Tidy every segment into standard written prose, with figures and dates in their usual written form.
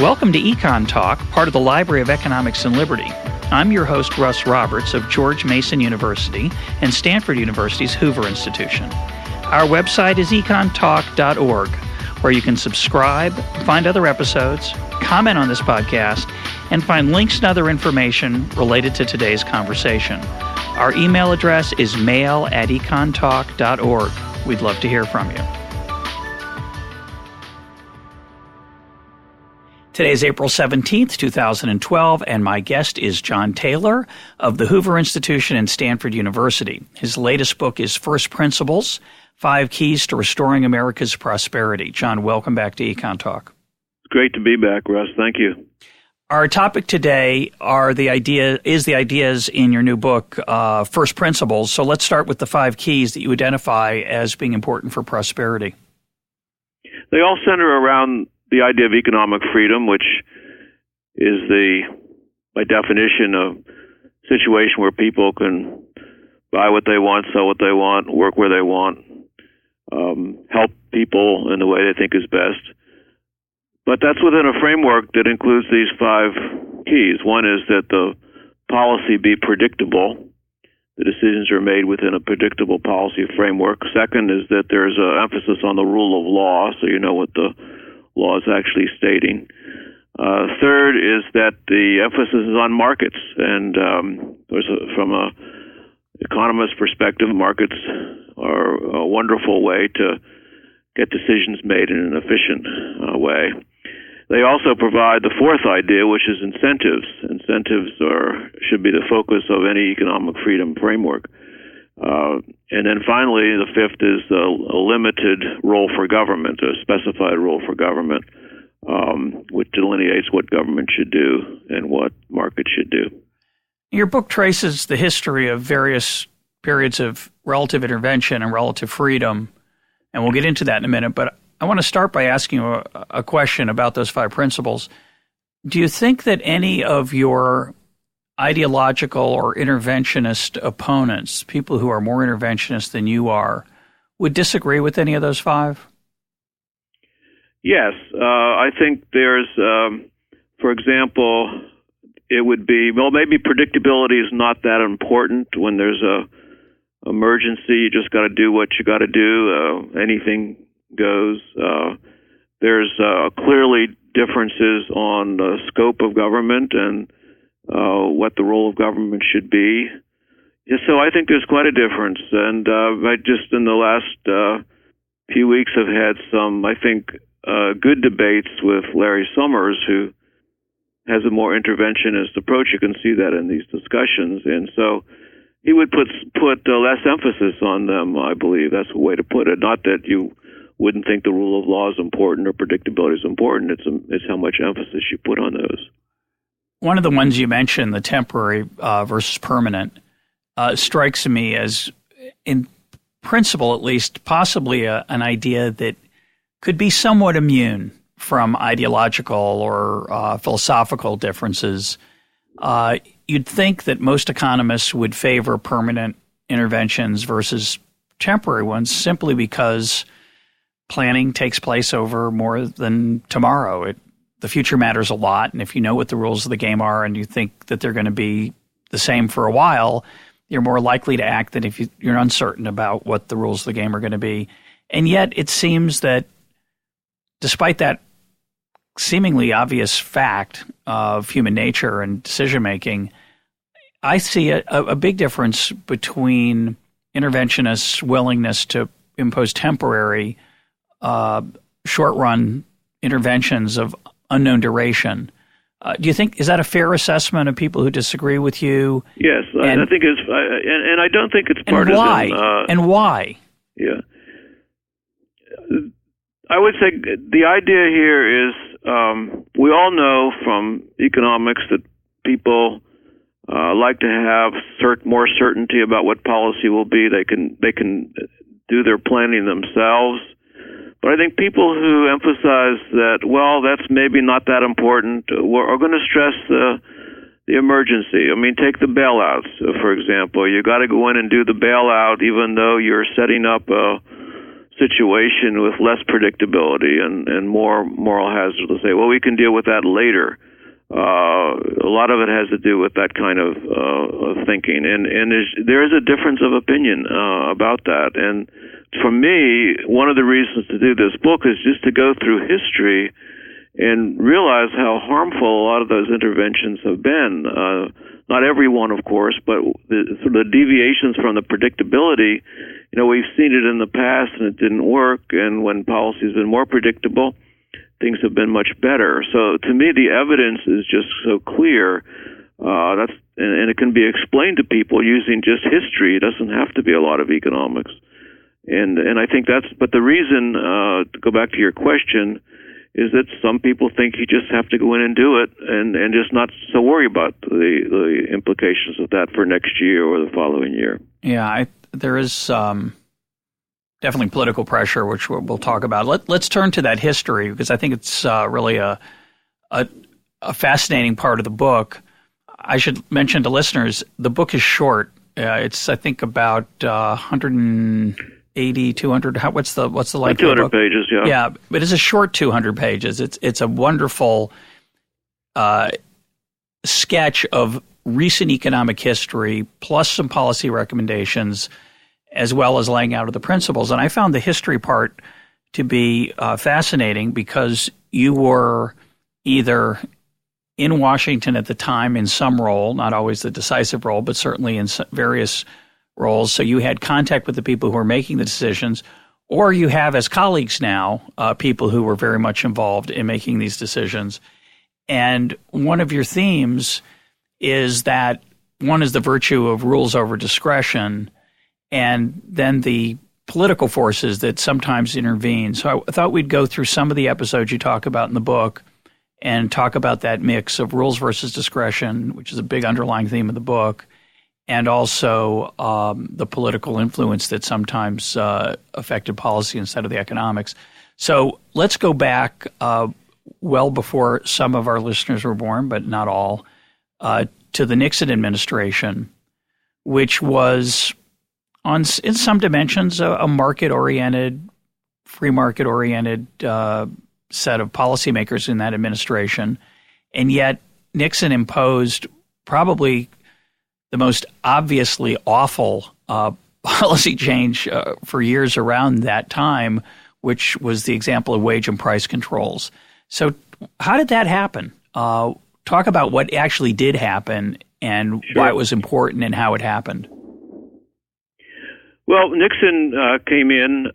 Welcome to EconTalk, part of the Library of Economics and Liberty. I'm your host, Russ Roberts of George Mason University and Stanford University's Hoover Institution. Our website is econtalk.org, where you can subscribe, find other episodes, comment on this podcast, and find links and other information related to today's conversation. Our email address is mail@econtalk.org. We'd love to hear from you. Today is April 17th, 2012, and my guest is John Taylor of the Hoover Institution and Stanford University. His latest book is First Principles, 5 Keys to Restoring America's Prosperity. John, welcome back to EconTalk. It's great to be back, Russ. Thank you. Our topic today are the ideas in your new book, First Principles. So let's start with the 5 keys that you identify as being important for prosperity. They all center around the idea of economic freedom, which is by definition, a situation where people can buy what they want, sell what they want, work where they want, help people in the way they think is best. But that's within a framework that includes these 5 keys. One is that the policy be predictable. The decisions are made within a predictable policy framework. Second is that there's an emphasis on the rule of law, so you know what the law is actually stating. Third is that the emphasis is on markets, and from an economist's perspective, markets are a wonderful way to get decisions made in an efficient way. They also provide the 4th idea, which is incentives. Incentives should be the focus of any economic freedom framework. And then finally, the 5th is a limited role for government, a specified role for government, which delineates what government should do and what markets should do. Your book traces the history of various periods of relative intervention and relative freedom, and we'll get into that in a minute. But I want to start by asking you a question about those 5 principles. Do you think that any of your ideological or interventionist opponents, people who are more interventionist than you are, would disagree with any of those 5? Yes. I think there's, for example, it would be, maybe predictability is not that important when there's a emergency. You just got to do what you got to do. Anything goes. There's clearly differences on the scope of government and what the role of government should be. So I think there's quite a difference. And I just in the last few weeks have had some, I think, good debates with Larry Summers, who has a more interventionist approach. You can see that in these discussions. And so he would put less emphasis on them, I believe. That's a way to put it. Not that you wouldn't think the rule of law is important or predictability is important. It's how much emphasis you put on those. One of the ones you mentioned, the temporary versus permanent, strikes me as, in principle at least, possibly an idea that could be somewhat immune from ideological or philosophical differences. You'd think that most economists would favor permanent interventions versus temporary ones simply because planning takes place over more than tomorrow. The future matters a lot, and if you know what the rules of the game are and you think that they're going to be the same for a while, you're more likely to act than if you're uncertain about what the rules of the game are going to be. And yet it seems that despite that seemingly obvious fact of human nature and decision-making, I see a big difference between interventionists' willingness to impose temporary, short-run interventions of unknown duration. Do you think, is that a fair assessment of people who disagree with you? Yes, I think it's, and I don't think it's partisan. And why? Yeah. I would say the idea here is we all know from economics that people like to have more certainty about what policy will be. They can do their planning themselves. But I think people who emphasize that, that's maybe not that important, are going to stress the emergency. I mean, take the bailouts, for example. You got to go in and do the bailout even though you're setting up a situation with less predictability and more moral hazard to say, well, we can deal with that later. A lot of it has to do with that kind of thinking, and there is a difference of opinion about that. And for me, one of the reasons to do this book is just to go through history and realize how harmful a lot of those interventions have been. Not every one, of course, but the deviations from the predictability. We've seen it in the past, and it didn't work. And when policy has been more predictable, things have been much better. So to me, the evidence is just so clear. And it can be explained to people using just history. It doesn't have to be a lot of economics. And I think but the reason, to go back to your question, is that some people think you just have to go in and do it and just not so worry about the implications of that for next year or the following year. Yeah, there is definitely political pressure, which we'll talk about. Let's turn to that history, because I think it's really a fascinating part of the book. I should mention to listeners, the book is short. It's, I think, about 180, 200. What's the length? Like 200 pages, yeah. Yeah, but it's a short 200 pages. It's a wonderful sketch of recent economic history, plus some policy recommendations, as well as laying out of the principles. And I found the history part to be fascinating, because you were either in Washington at the time in some role, not always the decisive role, but certainly in various roles. So you had contact with the people who were making the decisions, or you have, as colleagues now, people who were very much involved in making these decisions. And one of your themes is that one is the virtue of rules over discretion, and then the political forces that sometimes intervene. So I thought we'd go through some of the episodes you talk about in the book and talk about that mix of rules versus discretion, which is a big underlying theme of the book, and also the political influence that sometimes affected policy instead of the economics. So let's go back well before some of our listeners were born, but not all, to the Nixon administration, which was in some dimensions a market-oriented, free market-oriented set of policymakers in that administration. And yet Nixon imposed probably the most obviously awful policy change for years around that time, which was the example of wage and price controls. So how did that happen? Talk about what actually did happen and why it was important and how it happened. Well, Nixon came in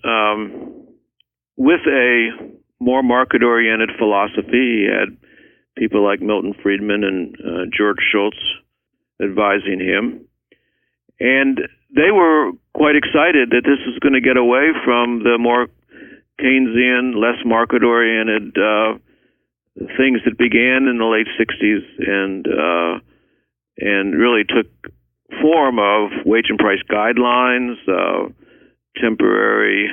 with a more market-oriented philosophy. He had people like Milton Friedman and George Shultz advising him. And they were quite excited that this was going to get away from the more Keynesian, less market-oriented things that began in the late 60s and really took form of wage and price guidelines, temporary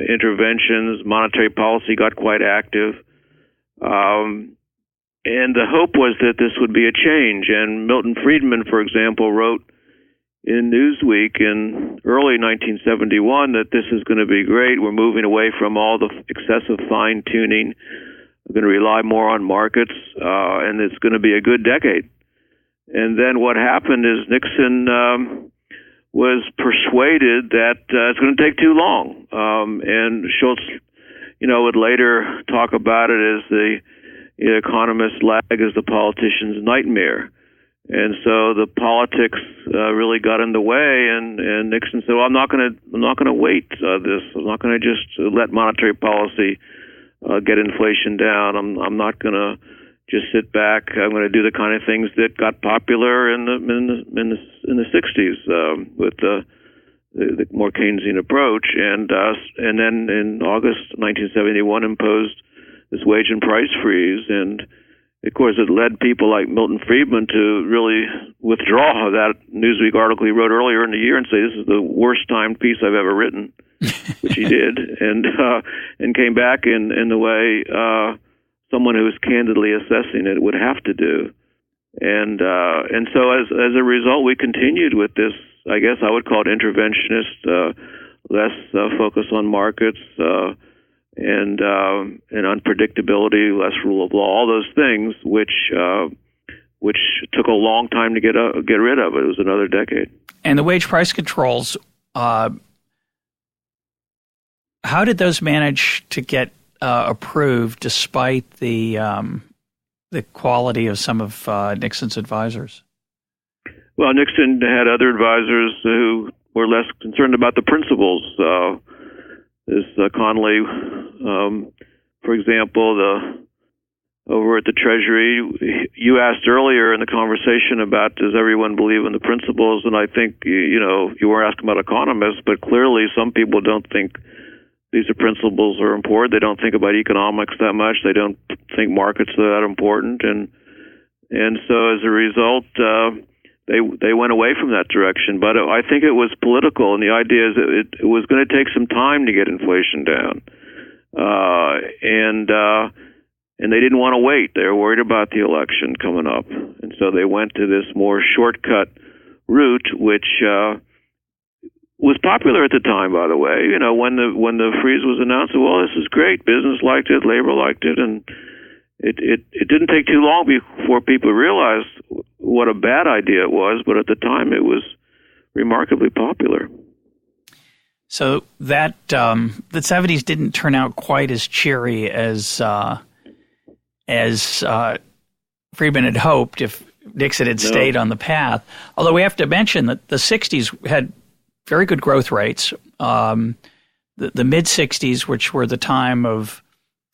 interventions. Monetary policy got quite active. And the hope was that this would be a change. And Milton Friedman, for example, wrote in Newsweek in early 1971 that this is going to be great. We're moving away from all the excessive fine-tuning. We're going to rely more on markets, and it's going to be a good decade. And then what happened is Nixon was persuaded that it's going to take too long. And Schultz, would later talk about it as the economist's lag is the politician's nightmare. And so the politics really got in the way, and Nixon said, "Well, I'm not going to wait this. I'm not going to just let monetary policy get inflation down. I'm not going to just sit back. I'm going to do the kind of things that got popular in the 60s with the more Keynesian approach, and then in August 1971 imposed this wage and price freeze, and of course it led people like Milton Friedman to really withdraw that Newsweek article he wrote earlier in the year and say this is the worst timed piece I've ever written, which he did, and came back in the way someone who was candidly assessing it would have to do, and so as a result we continued with this, I guess I would call it interventionist less focus on markets, and unpredictability, less rule of law, all those things which took a long time to get rid of. It was another decade. And the wage price controls, how did those manage to get approved despite the quality of some of Nixon's advisors? Well, Nixon had other advisors who were less concerned about the principles. Connolly, for example, over at the Treasury, you asked earlier in the conversation about does everyone believe in the principles, and I think you weren't asking about economists, but clearly some people don't think these principles are important. They don't think about economics that much. They don't think markets are that important, and so as a result, they went away from that direction. But I think it was political, and the idea is it was going to take some time to get inflation down, and they didn't want to wait. They were worried about the election coming up, and so they went to this more shortcut route, which was popular at the time, by the way. When the freeze was announced, well, this is great. Business liked it, labor liked it, and it didn't take too long before people realized what a bad idea it was. But at the time, it was remarkably popular. So that the 70s didn't turn out quite as cheery as Friedman had hoped if Nixon had stayed on the path. Although we have to mention that the 60s had very good growth rates. The mid 60s, which were the time of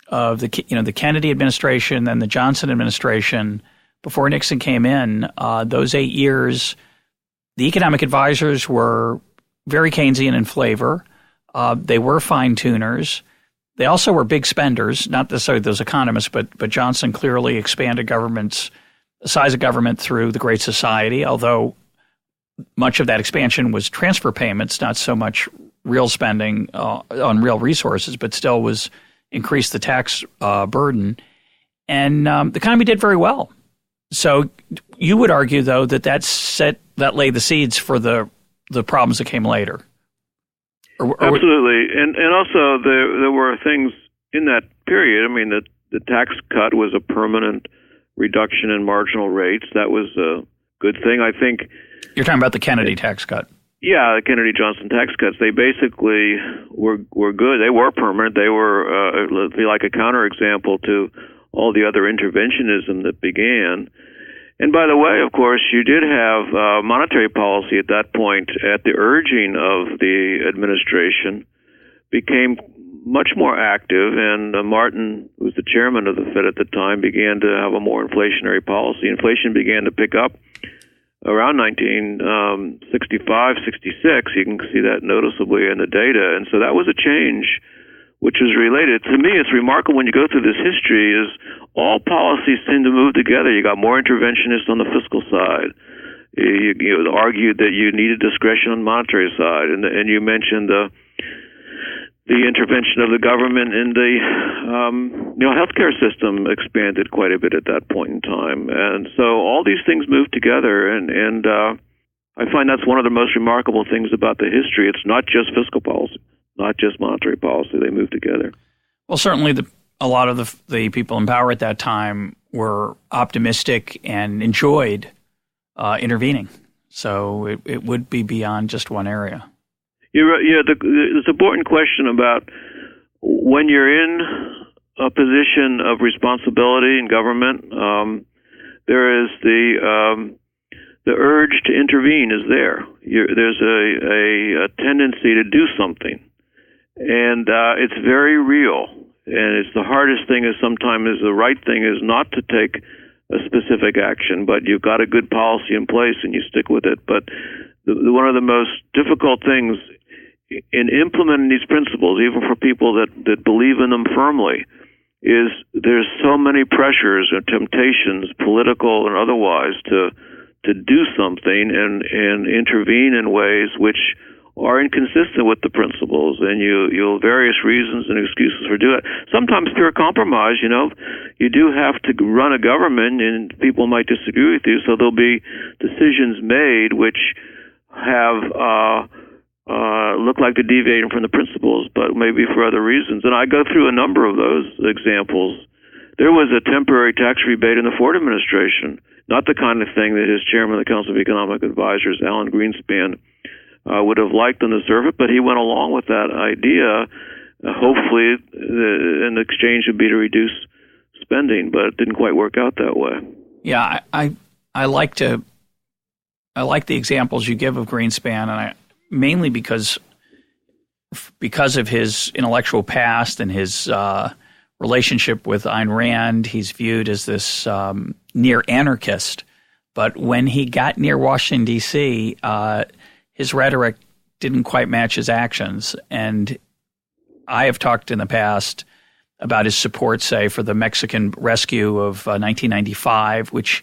the Kennedy administration and the Johnson administration, before Nixon came in, those 8 years, the economic advisors were very Keynesian in flavor. They were fine tuners. They also were big spenders, not necessarily those economists, but Johnson clearly expanded the size of government through the Great Society, although much of that expansion was transfer payments, not so much real spending on real resources, but still was increased the tax burden. And the economy did very well. So you would argue, though, that laid the seeds for the problems that came later. Absolutely. And also there were things in that period. I mean, the tax cut was a permanent reduction in marginal rates. That was a good thing, I think. You're talking about the Kennedy tax cut. Yeah, the Kennedy-Johnson tax cuts. They basically were good. They were permanent. They were like a counterexample to all the other interventionism that began. And by the way, of course, you did have monetary policy at that point, at the urging of the administration, became much more active, and Martin, who was the chairman of the Fed at the time, began to have a more inflationary policy. Inflation began to pick up around 1965, 66. You can see that noticeably in the data. And so that was a change which is related. To me, it's remarkable when you go through this history is all policies seem to move together. You got more interventionists on the fiscal side. You argued that you needed discretion on the monetary side. And you mentioned the intervention of the government in the healthcare system expanded quite a bit at that point in time. And so all these things moved together, and I find that's one of the most remarkable things about the history. It's not just fiscal policy, not just monetary policy. They move together. Well, certainly a lot of the people in power at that time were optimistic and enjoyed intervening. So it would be beyond just one area. There's an important question about when you're in a position of responsibility in government, there is the urge to intervene is there. There's a tendency to do something. And it's very real. And it's the hardest thing is sometimes the right thing is not to take a specific action, but you've got a good policy in place and you stick with it. But one of the most difficult things in implementing these principles, even for people that believe in them firmly, is there's so many pressures and temptations, political and otherwise, to do something and intervene in ways which are inconsistent with the principles, and you'll various reasons and excuses for doing it. Sometimes pure compromise, you do have to run a government, and people might disagree with you, so there'll be decisions made which have look like they're deviating from the principles, but maybe for other reasons. And I go through a number of those examples. There was a temporary tax rebate in the Ford administration, not the kind of thing that his chairman of the Council of Economic Advisors, Alan Greenspan, would have liked on the surface, but he went along with that idea. Hopefully, an exchange would be to reduce spending, but it didn't quite work out that way. Yeah, I like the examples you give of Greenspan, and mainly because of his intellectual past and his relationship with Ayn Rand. He's viewed as this near anarchist, but when he got near Washington, D.C., his rhetoric didn't quite match his actions. And I have talked in the past about his support, say, for the Mexican rescue of 1995, which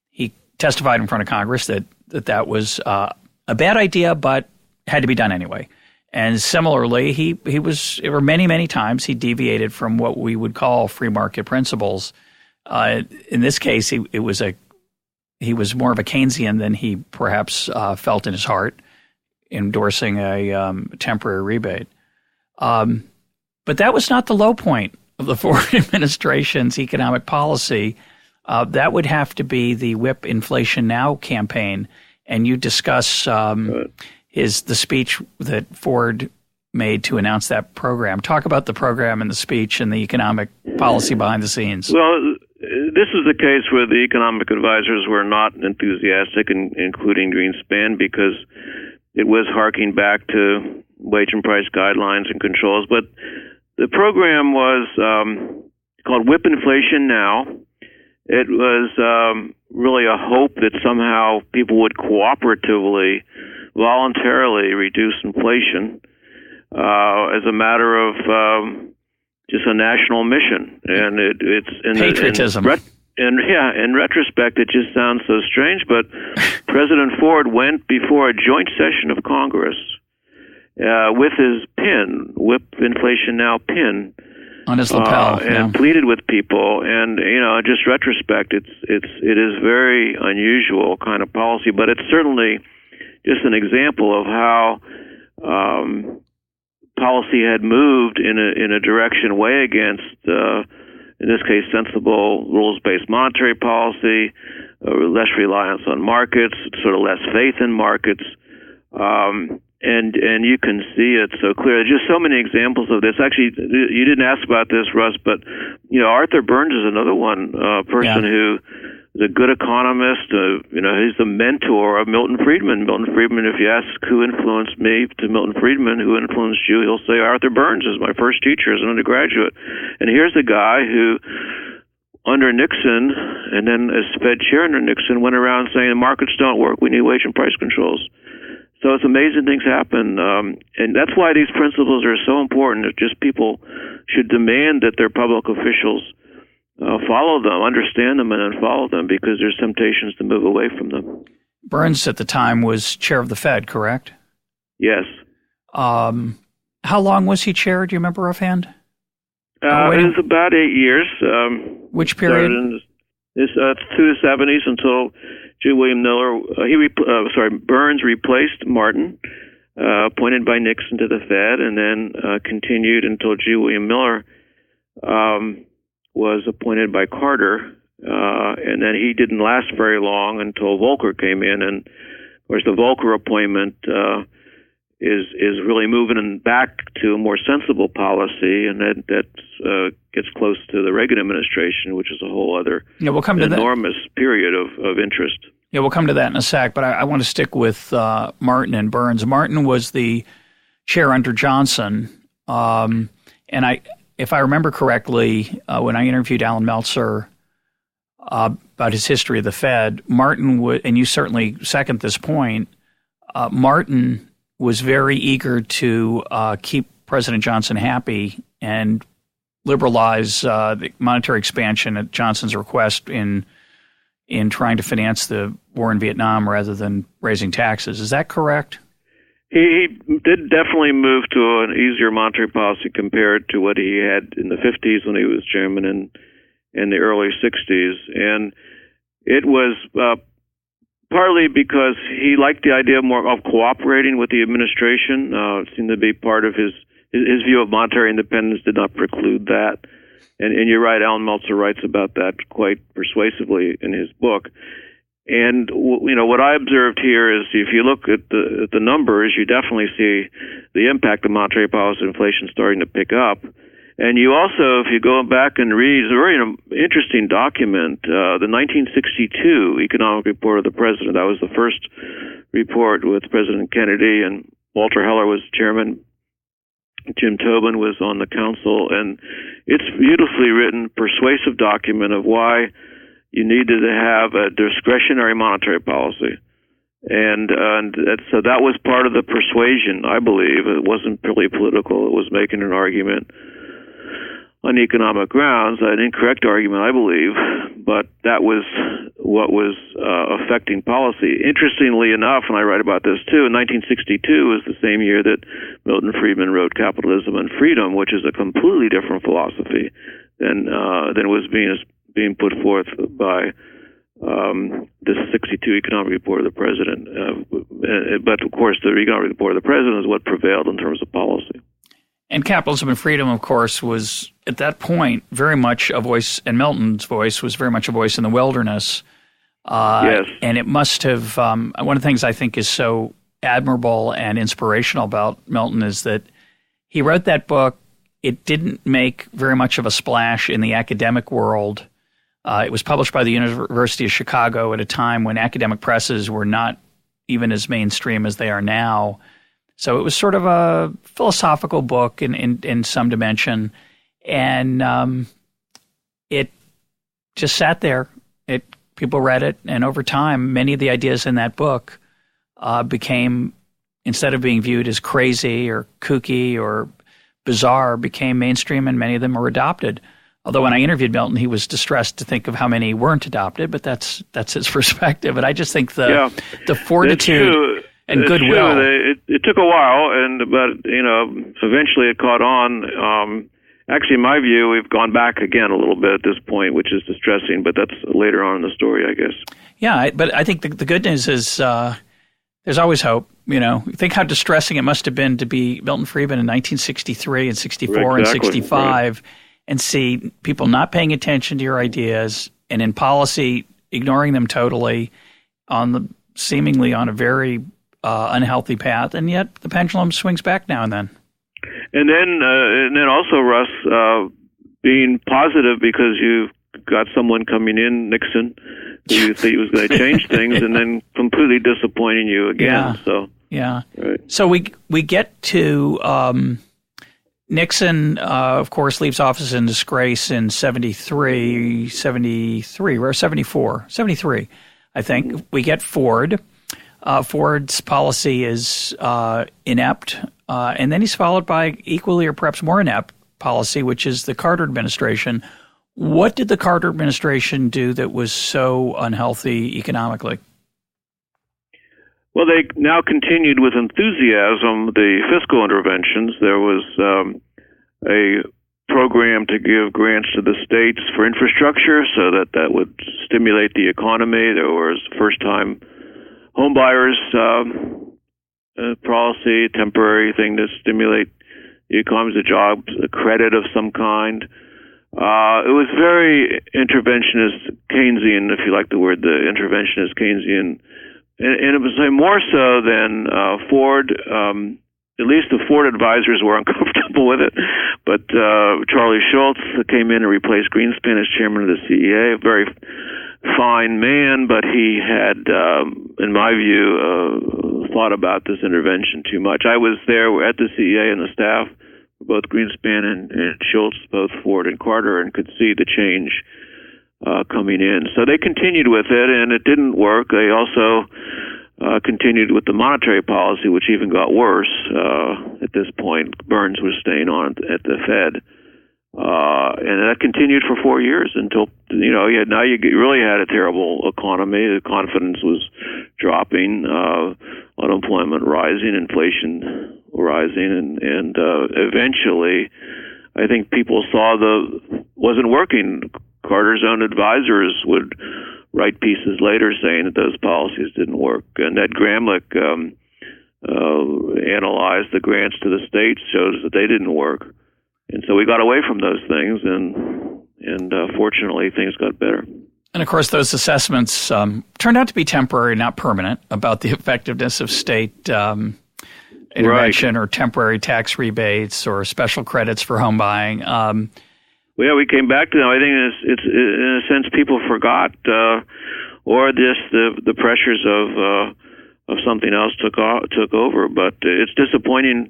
he testified in front of Congress that was a bad idea, but had to be done anyway. And similarly, there were many times he deviated from what we would call free market principles. In this case, he was more of a Keynesian than he perhaps felt in his heart, endorsing a temporary rebate. But that was not the low point of the Ford administration's economic policy. That would have to be the Whip Inflation Now campaign. And you discuss the speech that Ford made to announce that program. Talk about the program and the speech and the economic policy behind the scenes. Well, this is the case where the economic advisors were not enthusiastic, including Greenspan, because it was harking back to wage and price guidelines and controls. But the program was called Whip Inflation Now. It was really a hope that somehow people would cooperatively, voluntarily reduce inflation as a matter of just a national mission. And it's in patriotism. In retrospect, it just sounds so strange, but President Ford went before a joint session of Congress with his pin, Whip Inflation Now pin, on his lapel, and pleaded with people. And just retrospect, it is very unusual kind of policy, but it's certainly just an example of how policy had moved in a direction way against, in this case, sensible rules-based monetary policy, less reliance on markets, sort of less faith in markets. And you can see it so clearly. Just so many examples of this. Actually, you didn't ask about this, Russ, but Arthur Burns is another one person who is a good economist. He's the mentor of Milton Friedman. Milton Friedman, if you ask who influenced me to Milton Friedman, who influenced you, he'll say Arthur Burns is my first teacher as an undergraduate. And here's a guy who, under Nixon, and then as Fed chair under Nixon, went around saying the markets don't work, we need wage and price controls. So it's amazing things happen, and that's why these principles are so important. It's just people should demand that their public officials follow them, understand them, and then follow them, because there's temptations to move away from them. Burns at the time was chair of the Fed, correct? Yes. How long was he chair? Do you remember offhand? It was about 8 years. Which period? Through the 70s until G. William Miller. Burns replaced Martin, appointed by Nixon to the Fed, and then continued until G. William Miller was appointed by Carter, and then he didn't last very long until Volcker came in, and of course the Volcker appointment is really moving back to a more sensible policy, and that gets close to the Reagan administration, which is a whole other we'll come to enormous period of interest. Yeah, we'll come to that in a sec, but I want to stick with Martin and Burns. Martin was the chair under Johnson, and if I remember correctly, when I interviewed Alan Meltzer about his history of the Fed, Martin would, and you certainly second this point, Martin was very eager to keep President Johnson happy and liberalize the monetary expansion at Johnson's request in trying to finance the war in Vietnam rather than raising taxes. Is that correct? He did definitely move to an easier monetary policy compared to what he had in the 50s when he was chairman and in the early 60s. And it was partly because he liked the idea more of cooperating with the administration. It seemed to be part of his view of monetary independence did not preclude that. And you're right, Alan Meltzer writes about that quite persuasively in his book. And what I observed here is, if you look at the numbers, you definitely see the impact of monetary policy inflation starting to pick up. And you also, if you go back and read, it's a very interesting document, the 1962 Economic Report of the President. That was the first report with President Kennedy, and Walter Heller was chairman. Jim Tobin was on the council, and it's beautifully written, persuasive document of why you needed to have a discretionary monetary policy. And so that was part of the persuasion, I believe. It wasn't purely political. It was making an argument on economic grounds, an incorrect argument, I believe, but that was what was affecting policy. Interestingly enough, and I write about this too, in 1962 was the same year that Milton Friedman wrote Capitalism and Freedom, which is a completely different philosophy than was being put forth by this 62 Economic Report of the President. But of course, the Economic Report of the President is what prevailed in terms of policy. And Capitalism and Freedom, of course, was at that point very much a voice, and Milton's voice was very much a voice in the wilderness. Yes. And it must have, one of the things I think is so admirable and inspirational about Milton is that he wrote that book. It didn't make very much of a splash in the academic world. It was published by the University of Chicago at a time when academic presses were not even as mainstream as they are now. So it was sort of a philosophical book in some dimension, and it just sat there. People read it, and over time, many of the ideas in that book became, instead of being viewed as crazy or kooky or bizarre, became mainstream, and many of them were adopted. Although when I interviewed Milton, he was distressed to think of how many weren't adopted, but that's his perspective. And I just think the fortitude and goodwill. It took a while, but eventually it caught on. Actually, in my view, we've gone back again a little bit at this point, which is distressing. But that's later on in the story, I guess. Yeah, but I think the good news is there's always hope. Think how distressing it must have been to be Milton Friedman in 1963 and 64 and 65. Right. And see people not paying attention to your ideas, and in policy ignoring them totally, seemingly on a very unhealthy path, and yet the pendulum swings back now and then. And then also, Russ, being positive because you got someone coming in, Nixon, who you think was going to change things, and then completely disappointing you again. Yeah. Right. So we get to. Nixon, of course, leaves office in disgrace in 73, or 74, 73, I think. We get Ford. Ford's policy is inept, and then he's followed by equally or perhaps more inept policy, which is the Carter administration. What did the Carter administration do that was so unhealthy economically? Well, they now continued with enthusiasm the fiscal interventions. There was a program to give grants to the states for infrastructure so that would stimulate the economy. There was first-time homebuyers policy, temporary thing to stimulate the economy, the jobs, a credit of some kind. It was very interventionist Keynesian, if you like the word, the interventionist Keynesian. And it was more so than Ford. At least the Ford advisors were uncomfortable with it. But Charlie Schultz came in and replaced Greenspan as chairman of the CEA, a very fine man, but he had, in my view, thought about this intervention too much. I was there at the CEA and the staff, both Greenspan and Schultz, both Ford and Carter, and could see the change coming in. So they continued with it, and it didn't work. They also continued with the monetary policy, which even got worse. At this point, Burns was staying on at the Fed. And that continued for 4 years until, you really had a terrible economy. The confidence was dropping, unemployment rising, inflation rising, and eventually I think people saw wasn't working. Carter's own advisors would write pieces later saying that those policies didn't work. And Ned Gramlich analyzed the grants to the states, shows that they didn't work. And so we got away from those things, and fortunately things got better. And of course, those assessments turned out to be temporary, not permanent, about the effectiveness of state intervention or temporary tax rebates or special credits for home buying. Well, yeah, we came back to them. I think it's in a sense people forgot, or just the pressures of something else took over. But it's disappointing,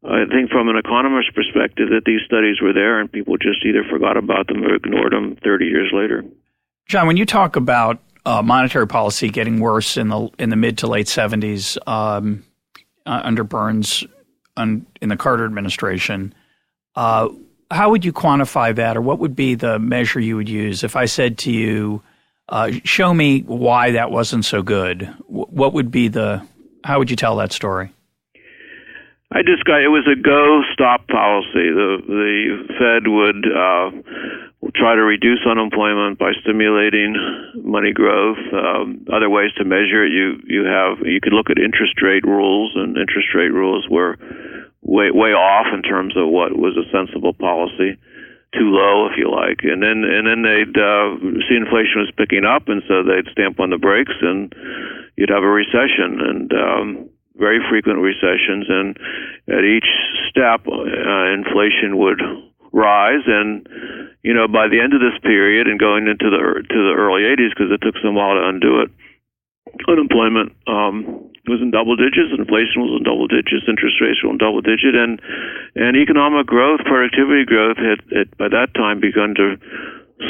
I think, from an economist's perspective, that these studies were there and people just either forgot about them or ignored them 30 years later. John, when you talk about monetary policy getting worse in the mid to late 70s under Burns in the Carter administration, how would you quantify that, or what would be the measure you would use? If I said to you, show me why that wasn't so good, what would be how would you tell that story? It was a go-stop policy. The Fed would try to reduce unemployment by stimulating money growth. Other ways to measure it, you could look at interest rate rules, and interest rate rules were way off in terms of what was a sensible policy, too low, if you like. And then they'd see inflation was picking up, and so they'd stamp on the brakes, and you'd have a recession, and very frequent recessions. And at each step, inflation would rise, and by the end of this period and going into the early 80s, because it took some while to undo it, unemployment was in double digits, inflation was in double digits, interest rates were in double digit, and economic growth, productivity growth had by that time begun to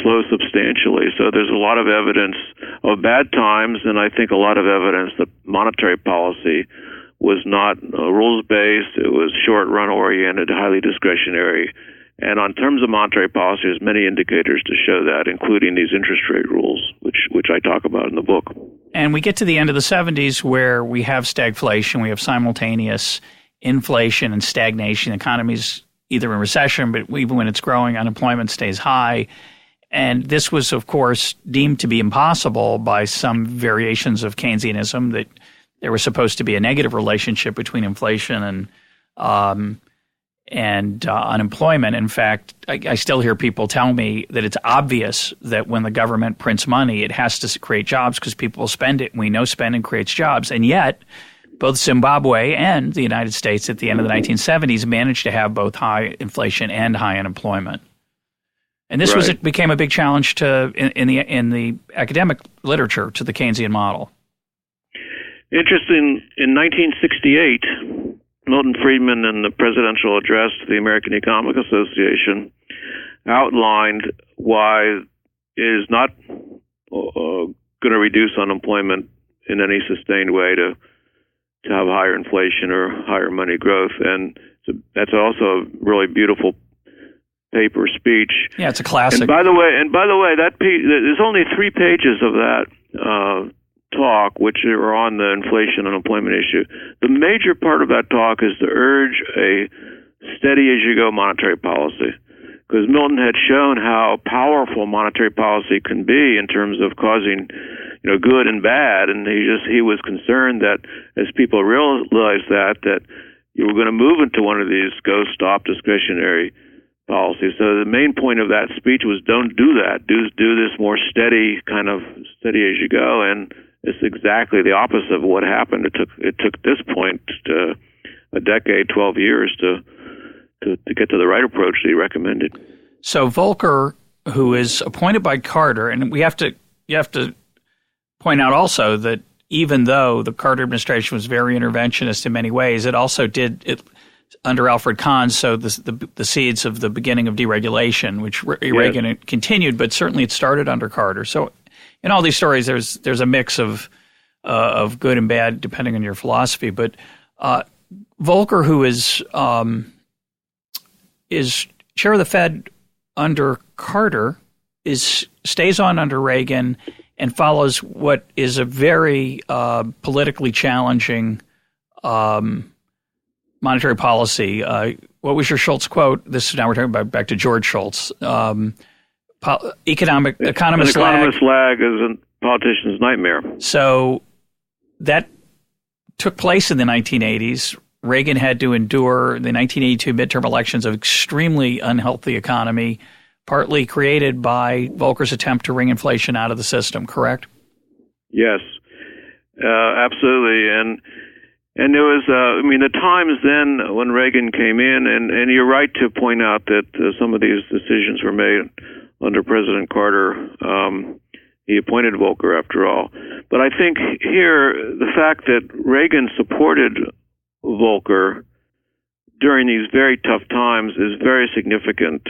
slow substantially. So there's a lot of evidence of bad times, and I think a lot of evidence that monetary policy was not rules-based, it was short-run oriented, highly discretionary. And on terms of monetary policy, there's many indicators to show that, including these interest rate rules, which I talk about in the book. And we get to the end of the 70s where we have stagflation, we have simultaneous inflation and stagnation. The economy's either in recession, but even when it's growing, unemployment stays high. And this was, of course, deemed to be impossible by some variations of Keynesianism, that there was supposed to be a negative relationship between inflation and unemployment. In fact, I still hear people tell me that it's obvious that when the government prints money, it has to create jobs because people will spend it. And we know spending creates jobs. And yet, both Zimbabwe and the United States at the end of the 1970s managed to have both high inflation and high unemployment. And this became a big challenge in the academic literature to the Keynesian model. Interesting, in 1968, Milton Friedman, in the presidential address to the American Economic Association, outlined why it is not going to reduce unemployment in any sustained way to have higher inflation or higher money growth. And that's also a really beautiful paper speech. Yeah, it's a classic. And by the way, that there's only 3 pages of that talk which are on the inflation unemployment issue. The major part of that talk is to urge a steady-as-you-go monetary policy, because Milton had shown how powerful monetary policy can be in terms of causing, good and bad, and he was concerned that as people realized that you were going to move into one of these go-stop discretionary policies. So the main point of that speech was, don't do that. Do this more steady as you go, and it's exactly the opposite of what happened. It took this point to a decade, 12 years to get to the right approach that he recommended. So Volcker, who is appointed by Carter, and you have to point out also that even though the Carter administration was very interventionist in many ways, it also did under Alfred Kahn sowed the seeds of the beginning of deregulation, which Reagan continued, but certainly it started under Carter. So in all these stories, there's a mix of good and bad depending on your philosophy. But Volcker, who is chair of the Fed under Carter, stays on under Reagan and follows what is a very politically challenging monetary policy. What was your Schultz quote? Now we're talking about back to George Schultz. Economist lag is politician's nightmare. So that took place in the 1980s. Reagan had to endure the 1982 midterm elections of extremely unhealthy economy, partly created by Volcker's attempt to wring inflation out of the system, correct? Yes, absolutely. And there was, the times then when Reagan came in, and you're right to point out that some of these decisions were made under President Carter. He appointed Volcker, after all. But I think here, the fact that Reagan supported Volcker during these very tough times is very significant,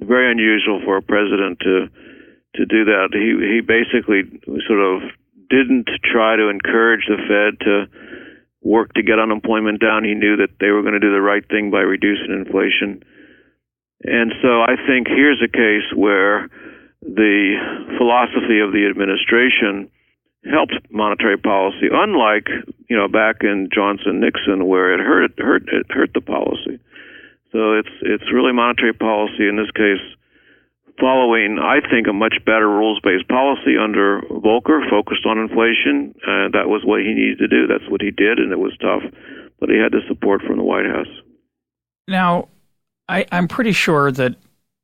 very unusual for a president to do that. He basically sort of didn't try to encourage the Fed to work to get unemployment down. He knew that they were going to do the right thing by reducing inflation. And so I think here's a case where the philosophy of the administration helped monetary policy, unlike back in Johnson-Nixon, where it hurt the policy. So it's really monetary policy in this case, following, I think, a much better rules-based policy under Volcker, focused on inflation. That was what he needed to do. That's what he did, and it was tough, but he had the support from the White House. Now, I'm pretty sure that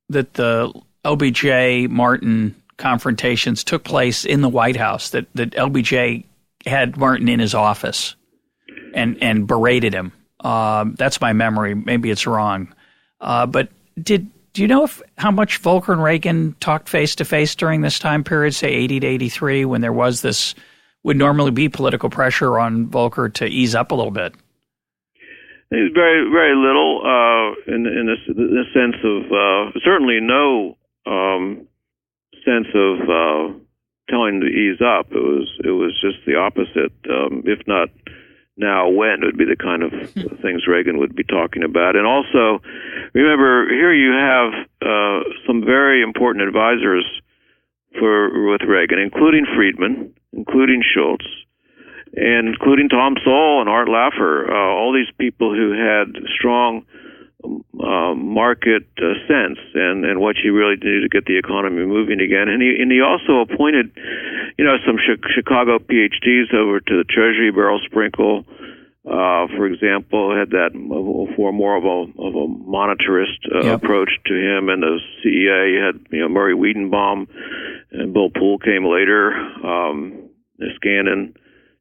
the LBJ Martin confrontations took place in the White House, that LBJ had Martin in his office and berated him. That's my memory. Maybe it's wrong. But do you know how much Volcker and Reagan talked face-to-face during this time period, say 80 to 83, when there was this, would normally be political pressure on Volcker to ease up a little bit? Very, very little in the sense of certainly no sense of telling to ease up. It was just the opposite. If not now, when it would be the kind of things Reagan would be talking about. And also, remember, here you have some very important advisors with Reagan, including Friedman, including Schultz, and including Tom Sowell and Art Laffer, all these people who had strong market sense and what you really do to get the economy moving again. And he also appointed, some Chicago PhDs over to the Treasury. Beryl Sprinkle, for example, had that for more of a monetarist approach to him. And the CEA had, Murray Wiedenbaum, and Bill Poole came later, Scannon,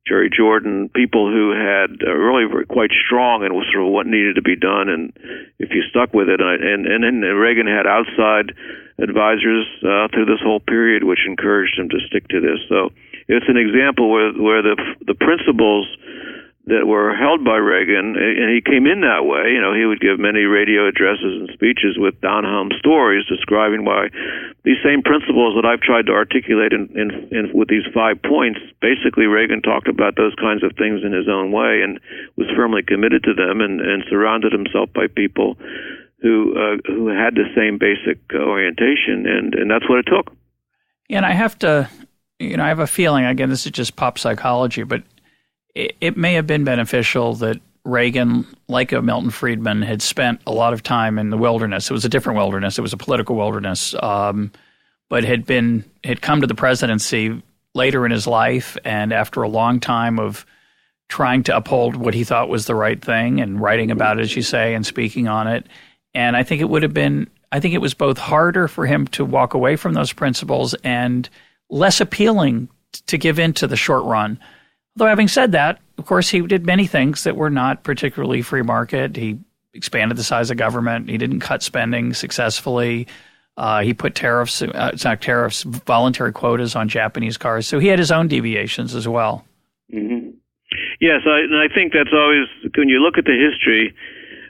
Jerry Jordan, people who had really were quite strong and was sort of what needed to be done, and if you stuck with it. And then Reagan had outside advisors through this whole period, which encouraged him to stick to this. So it's an example where the principles that were held by Reagan, and he came in that way. He would give many radio addresses and speeches with down-home stories describing why these same principles that I've tried to articulate in with these 5 points, basically Reagan talked about those kinds of things in his own way and was firmly committed to them and surrounded himself by people who had the same basic orientation, and that's what it took. And I have to, I have a feeling, again, this is just pop psychology, but it may have been beneficial that Reagan, like a Milton Friedman, had spent a lot of time in the wilderness. It was a different wilderness. It was a political wilderness, but had come to the presidency later in his life, and after a long time of trying to uphold what he thought was the right thing and writing about it, as you say, and speaking on it. And I think it was both harder for him to walk away from those principles and less appealing to give in to the short run. Though having said that, of course, he did many things that were not particularly free market. He expanded the size of government. He didn't cut spending successfully. He put voluntary quotas on Japanese cars. So he had his own deviations as well. Mm-hmm. Yes, and I think that's always, when you look at the history,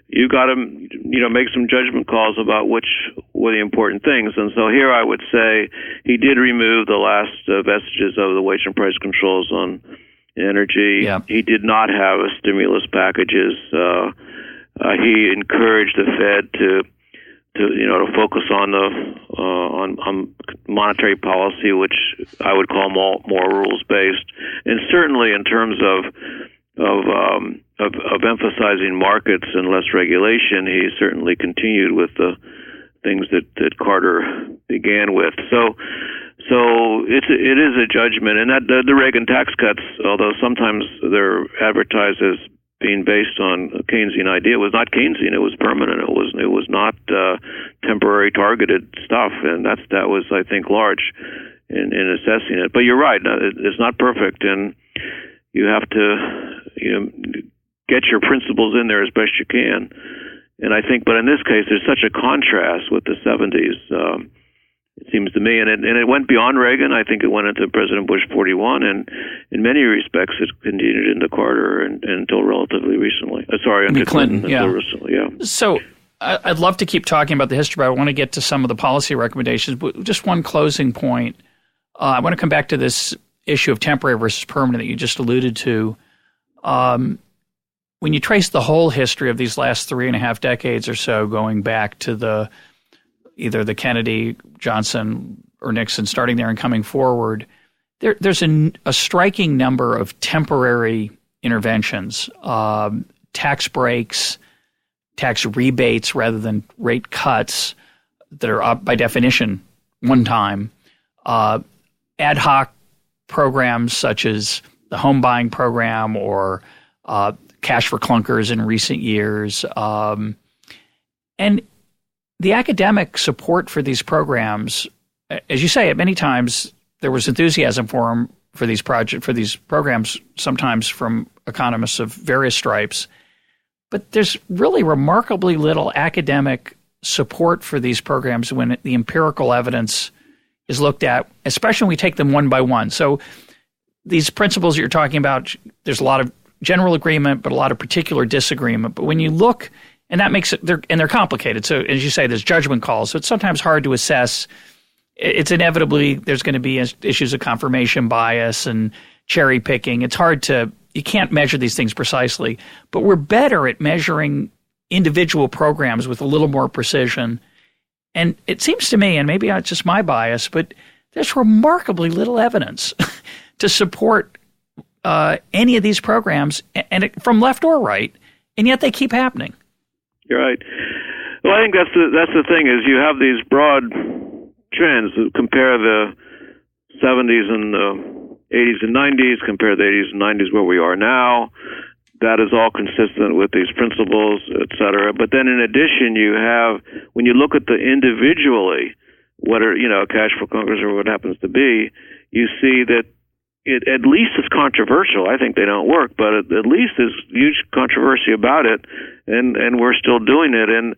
you got to, make some judgment calls about which were the important things. And so here I would say he did remove the last vestiges of the wage and price controls on energy. Yeah. He did not have stimulus packages. He encouraged the Fed to focus on on monetary policy, which I would call more rules based, and certainly in terms of emphasizing markets and less regulation, he certainly continued with the things that Carter began with. So So it is a judgment, and that the Reagan tax cuts, although sometimes they're advertised as being based on a Keynesian idea, was not Keynesian. It was permanent. It was not temporary, targeted stuff, and that was, I think, large in assessing it. But you're right; it's not perfect, and you have to get your principles in there as best you can. And I think, but in this case, there's such a contrast with the 70s. It seems to me, and it went beyond Reagan. I think it went into President Bush 41, and in many respects, it continued into Carter and until relatively recently. Until Clinton until recently. Yeah. So I'd love to keep talking about the history, but I want to get to some of the policy recommendations. But just one closing point. I want to come back to this issue of temporary versus permanent that you just alluded to. When you trace the whole history of these last 3.5 decades or so, going back to either the Kennedy, Johnson, or Nixon, starting there and coming forward, there's a striking number of temporary interventions, tax breaks, tax rebates rather than rate cuts that are up by definition one time, ad hoc programs such as the home buying program or cash for clunkers in recent years, and the academic support for these programs, as you say, at many times there was enthusiasm for these programs, sometimes from economists of various stripes. But there's really remarkably little academic support for these programs when the empirical evidence is looked at, especially when we take them one by one. So these principles that you're talking about, there's a lot of general agreement, but a lot of particular disagreement. But when you look, and that makes it, they're complicated. So as you say, there's judgment calls. So it's sometimes hard to assess. It's inevitably, there's going to be issues of confirmation bias and cherry picking. It's hard you can't measure these things precisely, but we're better at measuring individual programs with a little more precision. And it seems to me, and maybe it's just my bias, but there's remarkably little evidence to support any of these programs, from left or right, and yet they keep happening. You're right. Well, I think that's the thing is you have these broad trends. Compare the 70s and the 80s and 90s, compare the 80s and 90s where we are now. That is all consistent with these principles, et cetera. But then in addition, you have, when you look at the individually, what are, cash for clunkers or what happens to be, you see that it at least is controversial. I think they don't work, but at least there's huge controversy about it, and we're still doing it. And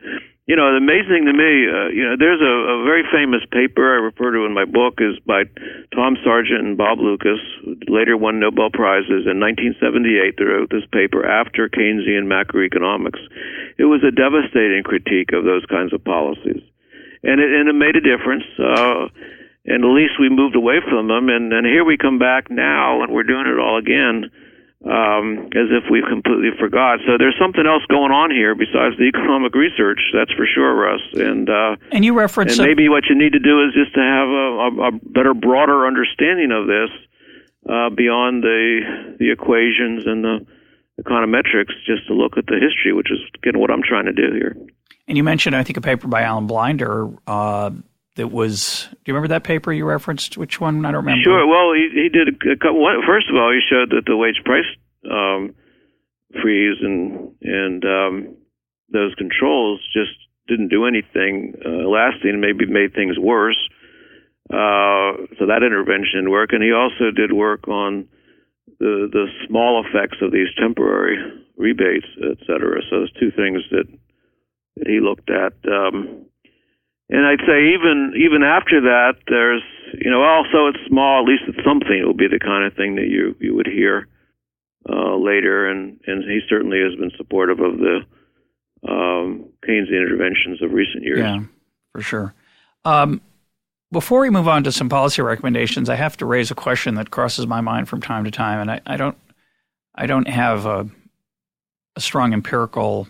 the amazing to me, there's a very famous paper I refer to in my book is by Tom Sargent and Bob Lucas, who later won Nobel Prizes. In 1978, they wrote this paper after Keynesian macroeconomics. It was a devastating critique of those kinds of policies, and it made a difference. And at least we moved away from them, and here we come back now, and we're doing it all again, as if we've completely forgot. So there's something else going on here besides the economic research, that's for sure, Russ. And you reference, and maybe what you need to do is just to have a better, broader understanding of this beyond the equations and the econometrics, just to look at the history, which is again what I'm trying to do here. And you mentioned, I think, a paper by Alan Blinder. That was, do you remember that paper you referenced? Which one? I don't remember. Sure. Well, he did a couple. First of all, he showed that the wage price freeze and those controls just didn't do anything lasting, maybe made things worse. So that intervention didn't work. And he also did work on the small effects of these temporary rebates, et cetera. So there's two things that he looked at. And I'd say even after that, there's, also it's small, at least it's something. It will be the kind of thing that you would hear later. And he certainly has been supportive of the Keynesian interventions of recent years. Yeah, for sure. Before we move on to some policy recommendations, I have to raise a question that crosses my mind from time to time. And I don't have a strong empirical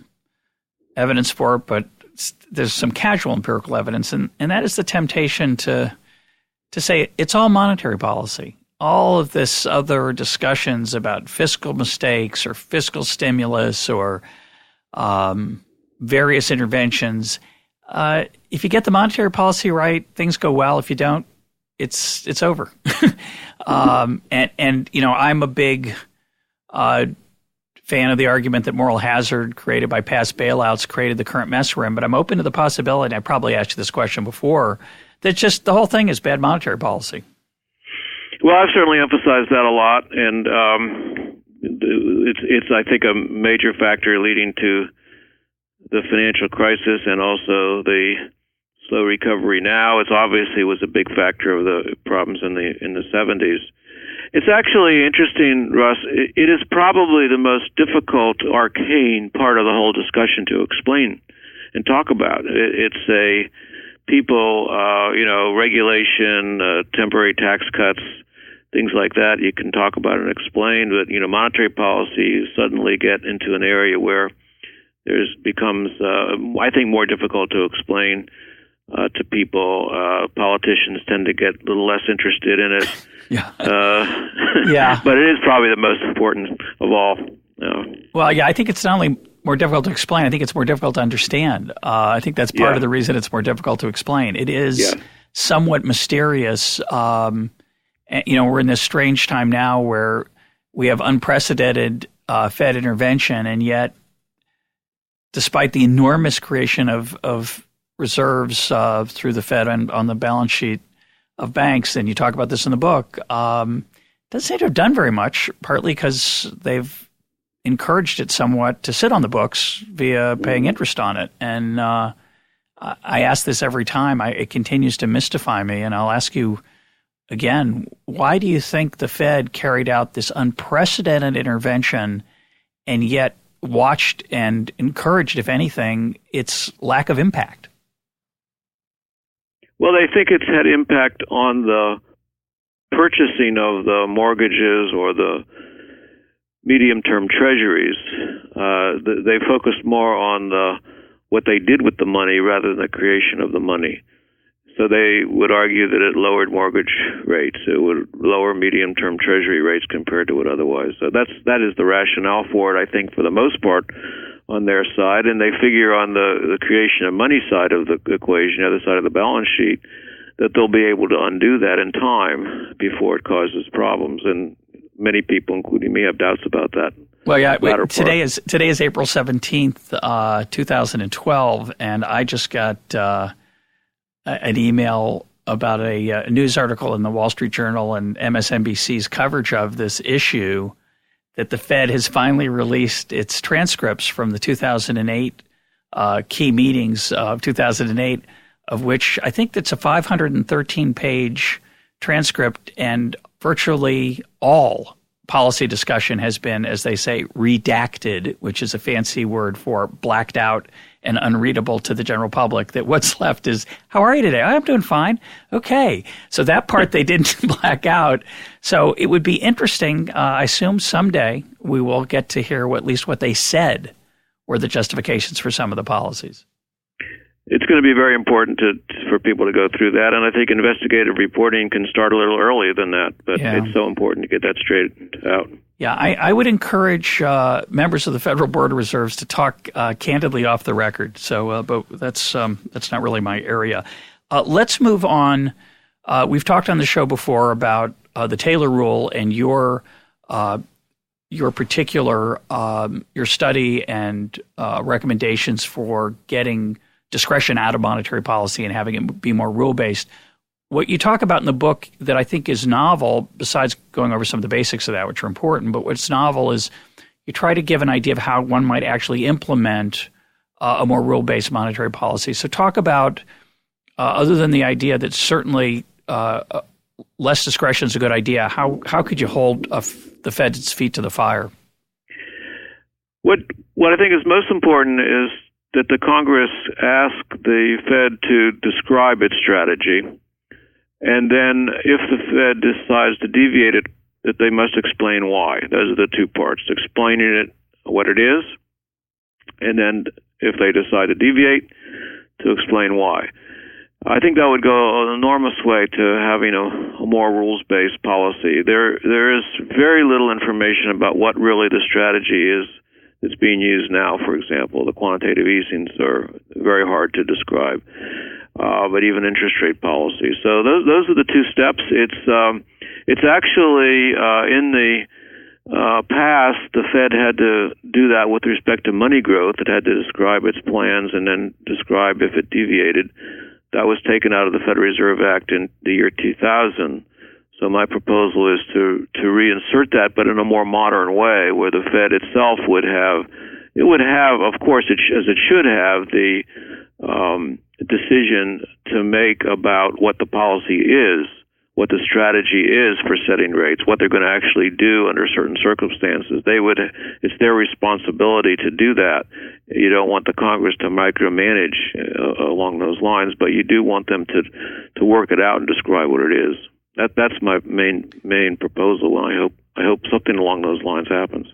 evidence for it, but there's some casual empirical evidence, and that is the temptation to say it's all monetary policy. All of this other discussions about fiscal mistakes or fiscal stimulus or various interventions, if you get the monetary policy right, things go well. If you don't, it's over. And I'm a big fan of the argument that moral hazard created by past bailouts created the current mess we're in, but I'm open to the possibility, and I probably asked you this question before, that just the whole thing is bad monetary policy. Well, I've certainly emphasized that a lot, and it's I think a major factor leading to the financial crisis and also the slow recovery now. It's obviously was a big factor of the problems in the 70s. It's actually interesting, Russ. It is probably the most difficult, arcane part of the whole discussion to explain and talk about. It's a people, regulation, temporary tax cuts, things like that. You can talk about and explain, but monetary policy you suddenly get into an area where there's becomes, I think, more difficult to explain to people. Politicians tend to get a little less interested in it. Yeah. Yeah. But it is probably the most important of all. Well, yeah, I think it's not only more difficult to explain, I think it's more difficult to understand. I think that's part of the reason it's more difficult to explain. It is somewhat mysterious. We're in this strange time now where we have unprecedented Fed intervention, and yet, despite the enormous creation of reserves through the Fed and on the balance sheet of banks, and you talk about this in the book, doesn't seem to have done very much, partly because they've encouraged it somewhat to sit on the books via paying interest on it. And I ask this every time. It continues to mystify me, and I'll ask you again, why do you think the Fed carried out this unprecedented intervention and yet watched and encouraged, if anything, its lack of impact? Well, they think it's had impact on the purchasing of the mortgages or the medium-term treasuries. They focused more on what they did with the money rather than the creation of the money. So they would argue that it lowered mortgage rates. It would lower medium-term treasury rates compared to what otherwise. So that is the rationale for it, I think, for the most part, on their side. And they figure on the creation of money side of the equation, the other side of the balance sheet, that they'll be able to undo that in time before it causes problems. And many people, including me, have doubts about that. Well, yeah. Today is April 17th, 2012, and I just got an email about a news article in the Wall Street Journal and MSNBC's coverage of this issue, that the Fed has finally released its transcripts from the 2008 key meetings of 2008, of which I think that's a 513-page transcript, and virtually all policy discussion has been, as they say, redacted, which is a fancy word for blacked out and unreadable to the general public, that what's left is, how are you today? I'm doing fine. Okay. So that part they didn't black out. So it would be interesting. I assume someday we will get to hear at least what they said were the justifications for some of the policies. It's going to be very important for people to go through that, and I think investigative reporting can start a little earlier than that, but it's so important to get that straightened out. Yeah, I would encourage members of the Federal Board of Reserves to talk candidly off the record. So, but that's not really my area. Let's move on. We've talked on the show before about the Taylor Rule and your particular your study and recommendations for getting discretion out of monetary policy and having it be more rule-based. What you talk about in the book that I think is novel, besides going over some of the basics of that, which are important, but what's novel is you try to give an idea of how one might actually implement a more rule-based monetary policy. So talk about, other than the idea that certainly less discretion is a good idea, how could you hold the Fed's feet to the fire? What I think is most important is that the Congress ask the Fed to describe its strategy, and then if the Fed decides to deviate it, that they must explain why. Those are the two parts: explaining it, what it is, and then if they decide to deviate, to explain why. I think that would go an enormous way to having a more rules-based policy. There is very little information about what really the strategy is that's being used now. For example, the quantitative easings are very hard to describe. but even interest rate policy. So those are the two steps. It's actually in the past, the Fed had to do that with respect to money growth. It had to describe its plans and then describe if it deviated. That was taken out of the Federal Reserve Act in the year 2000. So my proposal is to reinsert that, but in a more modern way, where the Fed itself would have, of course, as it should have, the decision to make about what the policy is, what the strategy is for setting rates, what they're going to actually do under certain circumstances. It's their responsibility to do that. You don't want the Congress to micromanage along those lines, but you do want them to work it out and describe what it is. That's my main proposal, and I hope something along those lines happens.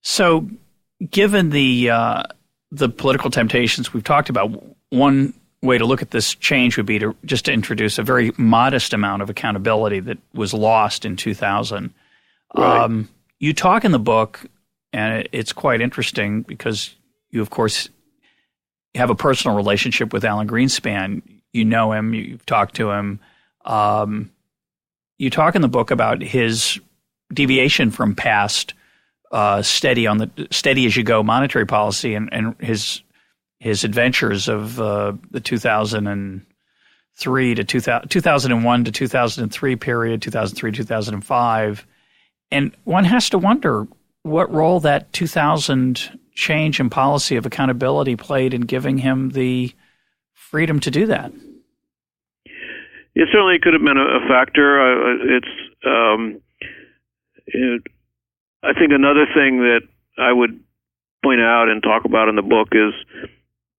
So, given the political temptations we've talked about, one way to look at this change would be to introduce a very modest amount of accountability that was lost in 2000. Right. You talk in the book, and it's quite interesting because you, of course, have a personal relationship with Alan Greenspan. You know him. You've talked to him. You talk in the book about his deviation from past steady as you go monetary policy and his adventures of the 2003 to 2001 to 2003 period, 2003 2005, and one has to wonder what role that 2000 change in policy of accountability played in giving him the freedom to do that. It certainly could have been a factor. I think another thing that I would point out and talk about in the book is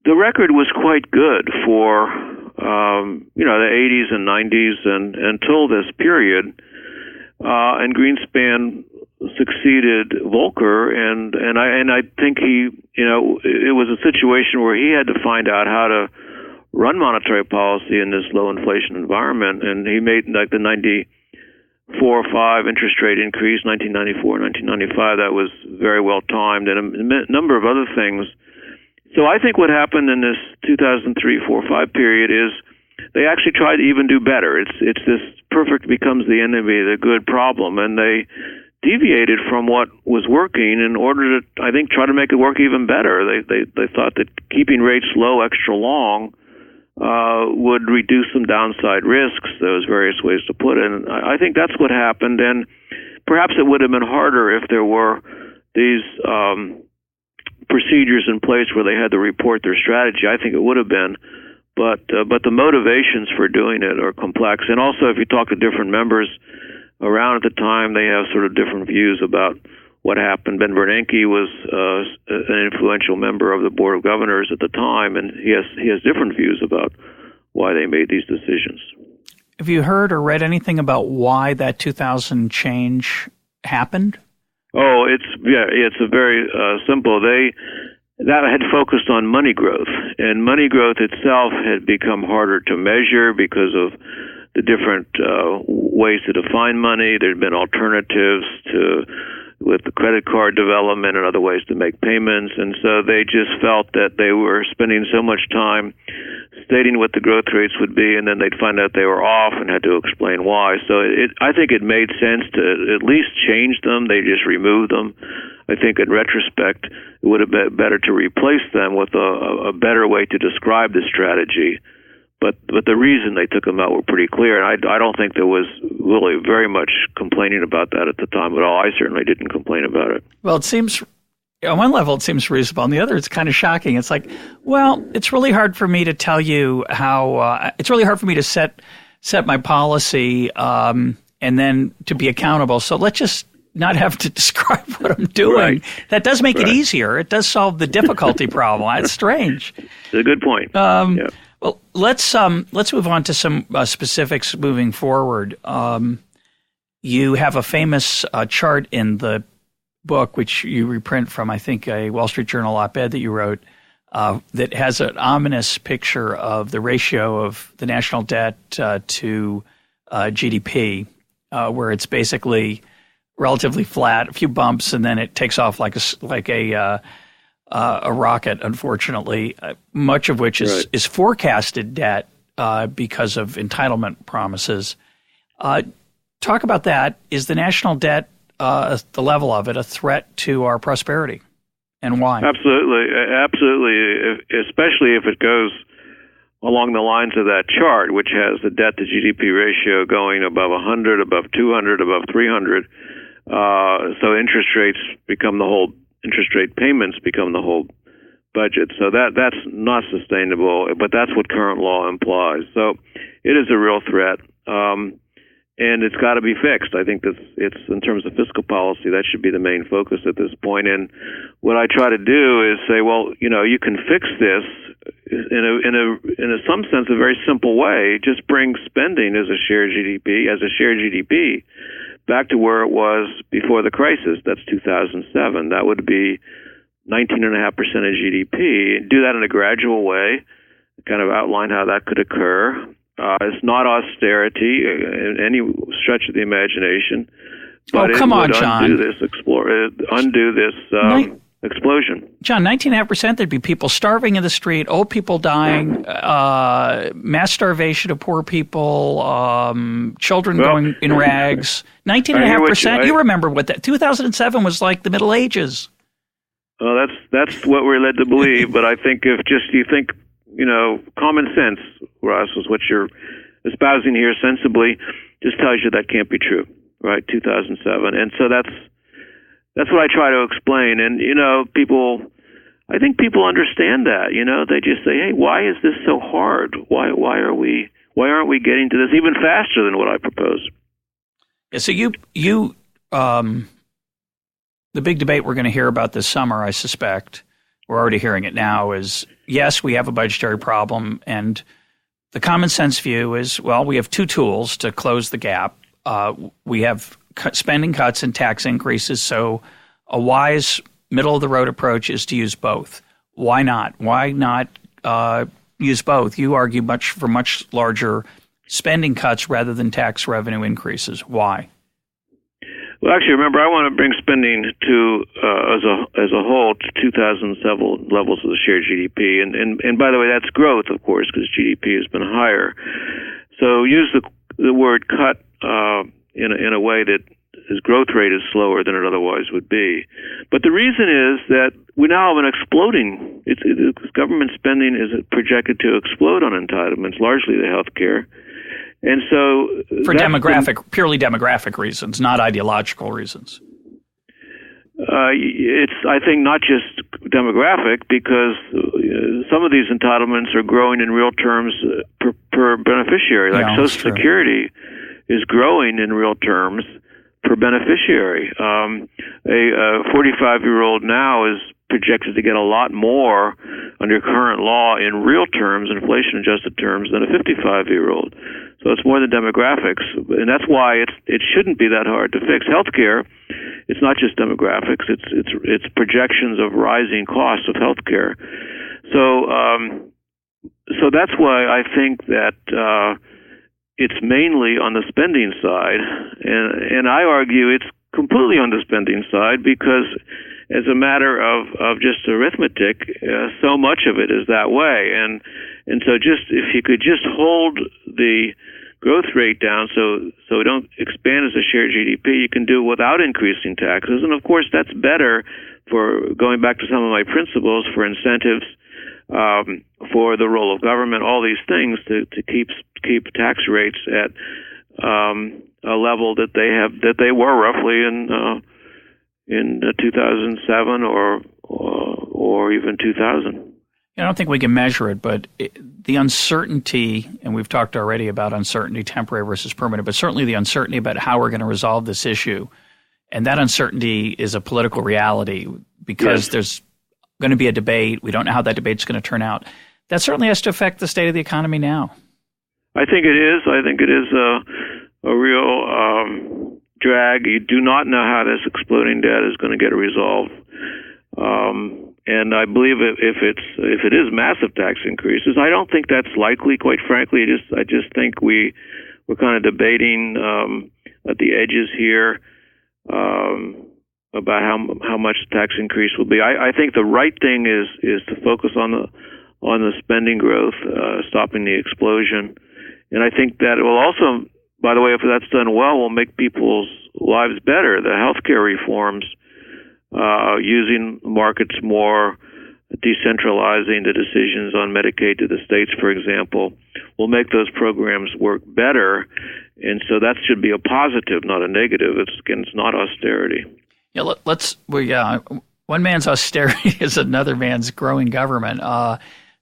the record was quite good for the 80s and 90s and until this period. And Greenspan succeeded Volcker, and I think it was a situation where he had to find out how to run monetary policy in this low inflation environment, and he made like the 94 or 5 interest rate increase, 1994, 1995. That was very well timed, and a number of other things. So I think what happened in this 2003, 4, 5 period is they actually tried to even do better. It's this perfect becomes the enemy of the good problem, and they deviated from what was working in order to, I think, try to make it work even better. They thought that keeping rates low extra long would reduce some downside risks. Those various ways to put it. And I think that's what happened. And perhaps it would have been harder if there were these procedures in place where they had to report their strategy. I think it would have been. But the motivations for doing it are complex. And also, if you talk to different members around at the time, they have sort of different views about what happened. Ben Bernanke was an influential member of the Board of Governors at the time, and he has different views about why they made these decisions. Have you heard or read anything about why that 2000 change happened? Oh, it's a very simple. That had focused on money growth, and money growth itself had become harder to measure because of the different ways to define money. There'd been alternatives with the credit card development and other ways to make payments, and so they just felt that they were spending so much time stating what the growth rates would be, and then they'd find out they were off and had to explain why. So I think it made sense to at least change them. They just removed them. I think in retrospect, it would have been better to replace them with a better way to describe the strategy. But the reason they took them out were pretty clear, and I don't think there was really very much complaining about that at the time at all. I certainly didn't complain about it. Well, it seems, on one level, it seems reasonable. On the other, it's kind of shocking. It's like, well, it's really hard for me to tell you how, it's really hard for me to set my policy and then to be accountable. So let's just not have to describe what I'm doing. Right. That does make it easier. It does solve the difficulty problem. It's strange. It's a good point. Yeah. Well, let's move on to some specifics moving forward. You have a famous chart in the book, which you reprint from, I think, a Wall Street Journal op-ed that you wrote, that has an ominous picture of the ratio of the national debt to GDP, where it's basically relatively flat, a few bumps, and then it takes off like a rocket, unfortunately, much of which is forecasted debt because of entitlement promises. Talk about that. Is the national debt, the level of it, a threat to our prosperity, and why? Absolutely, especially if it goes along the lines of that chart, which has the debt to GDP ratio going above 100, above 200, above 300. So interest rate payments become the whole budget. So that's not sustainable, but that's what current law implies. So it is a real threat. And it's got to be fixed. I think it's in terms of fiscal policy, that should be the main focus at this point. And what I try to do is say, well, you can fix this in some sense a very simple way. Just bring spending as a share of GDP back to where it was before the crisis. That's 2007. That would be 19.5% of GDP. Do that in a gradual way. Kind of outline how that could occur. It's not austerity in any stretch of the imagination, but come on, John. Undo this explosion. John, 19.5%, there'd be people starving in the street, old people dying, mass starvation of poor people, children going in rags. 19.5%, you remember what that, 2007 was like the Middle Ages. Well, that's what we're led to believe, but I think if just you think, common sense, Ross, is what you're espousing here sensibly, just tells you that can't be true, right? 2007. And so that's what I try to explain. And, I think people understand that, they just say, hey, why is this so hard? Why aren't we getting to this even faster than what I propose? Yeah, so the big debate we're going to hear about this summer, I suspect, we're already hearing it now, is yes, we have a budgetary problem, and the common sense view is, well, we have two tools to close the gap. We have spending cuts and tax increases, so a wise middle-of-the-road approach is to use both. Why not? Why not use both? You argue for much larger spending cuts rather than tax revenue increases. Why? Well, actually, remember, I want to bring spending to as a whole to 2007 levels of the shared GDP, and by the way, that's growth, of course, because GDP has been higher. So use the word cut in a way that his growth rate is slower than it otherwise would be. But the reason is that we now have an exploding. Government spending is projected to explode on entitlements, largely the health care. And so for purely demographic reasons, not ideological reasons. It's, I think, not just demographic, because some of these entitlements are growing in real terms per beneficiary. Like Social Security is growing in real terms per beneficiary. A 45-year-old now is projected to get a lot more under current law in real terms, inflation-adjusted terms, than a 55-year-old. So it's more than demographics, and that's why it shouldn't be that hard to fix. Healthcare, it's not just demographics; it's projections of rising costs of healthcare. So that's why I think that it's mainly on the spending side, and I argue it's completely on the spending side because, as a matter of just arithmetic, so much of it is that way, and so just if you could just hold the growth rate down so we don't expand as a shared GDP, you can do it without increasing taxes. And of course, that's better for going back to some of my principles for incentives, for the role of government, all these things to keep tax rates at a level that they were roughly in 2007 or even 2000. I don't think we can measure it, but the uncertainty, and we've talked already about uncertainty, temporary versus permanent, but certainly the uncertainty about how we're going to resolve this issue, and that uncertainty is a political reality because there's going to be a debate. We don't know how that debate's going to turn out. That certainly has to affect the state of the economy now. I think it is. I think it is a real drag. You do not know how this exploding debt is going to get resolved. And I believe if it is massive tax increases, I don't think that's likely. Quite frankly, I just think we're kind of debating at the edges here about how much the tax increase will be. I think the right thing is to focus on on the spending growth, stopping the explosion. And I think that it will also, by the way, if that's done well, will make people's lives better. The healthcare reforms, using markets more, decentralizing the decisions on Medicaid to the states, for example, will make those programs work better. And so that should be a positive, not a negative. It's not austerity. Yeah, one man's austerity is another man's growing government.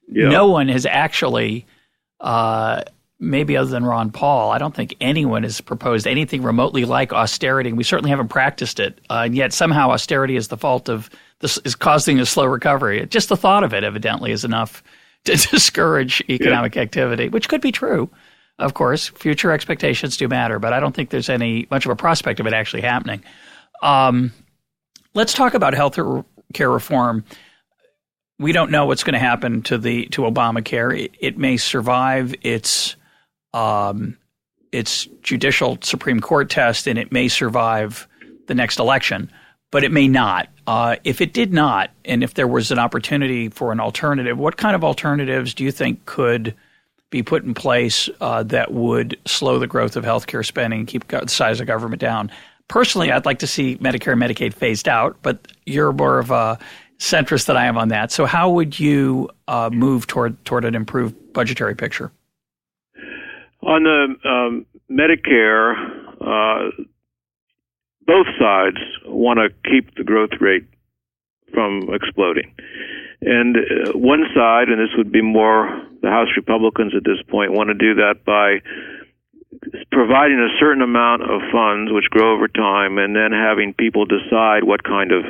No one has actually, maybe other than Ron Paul, I don't think anyone has proposed anything remotely like austerity. We certainly haven't practiced it, and yet somehow austerity is the fault of this, is causing a slow recovery. Just the thought of it, evidently, is enough to discourage economic activity, which could be true. Of course, future expectations do matter, but I don't think there's much of a prospect of it actually happening. Let's talk about health care reform. We don't know what's going to happen to Obamacare. It may survive its judicial Supreme Court test, and it may survive the next election, but it may not. If it did not, and if there was an opportunity for an alternative, what kind of alternatives do you think could be put in place that would slow the growth of healthcare spending and keep the size of government down? Personally, I'd like to see Medicare and Medicaid phased out, but you're more of a centrist than I am on that. So how would you move toward an improved budgetary picture? On the Medicare, both sides want to keep the growth rate from exploding. And one side, and this would be more the House Republicans at this point, want to do that by providing a certain amount of funds which grow over time and then having people decide what kind of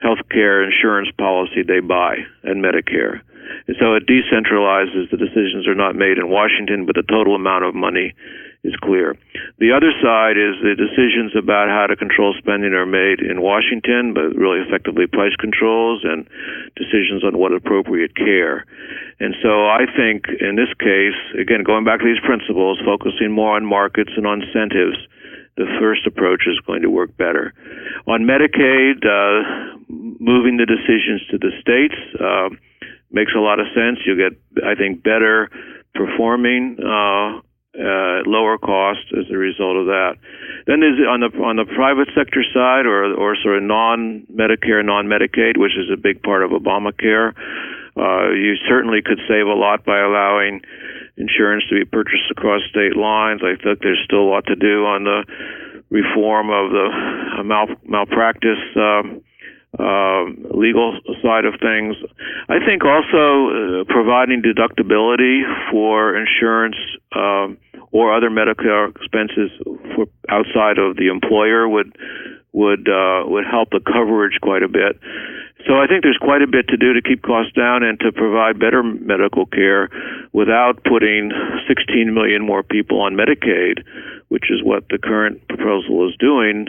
health care insurance policy they buy in Medicare. And so it decentralizes. The decisions are not made in Washington, but the total amount of money is clear. The other side is the decisions about how to control spending are made in Washington, but really effectively price controls and decisions on what appropriate care. And so I think in this case, again, going back to these principles, focusing more on markets and on incentives, the first approach is going to work better. On Medicaid, moving the decisions to the states makes a lot of sense. You get, I think, better performing lower cost as a result of that. Then there's on the private sector side, or sort of non-Medicare, non-Medicaid, which is a big part of Obamacare. You certainly could save a lot by allowing insurance to be purchased across state lines. I think there's still a lot to do on the reform of the malpractice legal side of things. I think also providing deductibility for insurance or other medical expenses for outside of the employer would help the coverage quite a bit. So I think there's quite a bit to do to keep costs down and to provide better medical care without putting 16 million more people on Medicaid, which is what the current proposal is doing.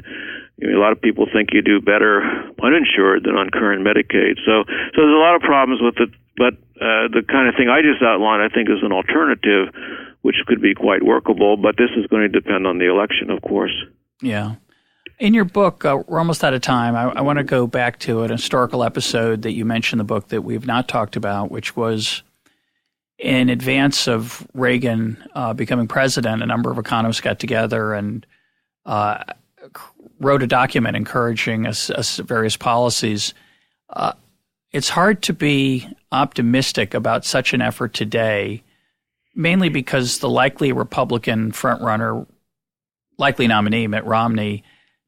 A lot of people think you do better uninsured than on current Medicaid. So there's a lot of problems with it, but the kind of thing I just outlined, I think, is an alternative, which could be quite workable, but this is going to depend on the election, of course. Yeah. In your book, we're almost out of time. I want to go back to an historical episode that you mentioned in the book that we've not talked about, which was in advance of Reagan becoming president. A number of economists got together and wrote a document encouraging us various policies. It's hard to be optimistic about such an effort today, mainly because the likely Republican frontrunner, likely nominee, Mitt Romney,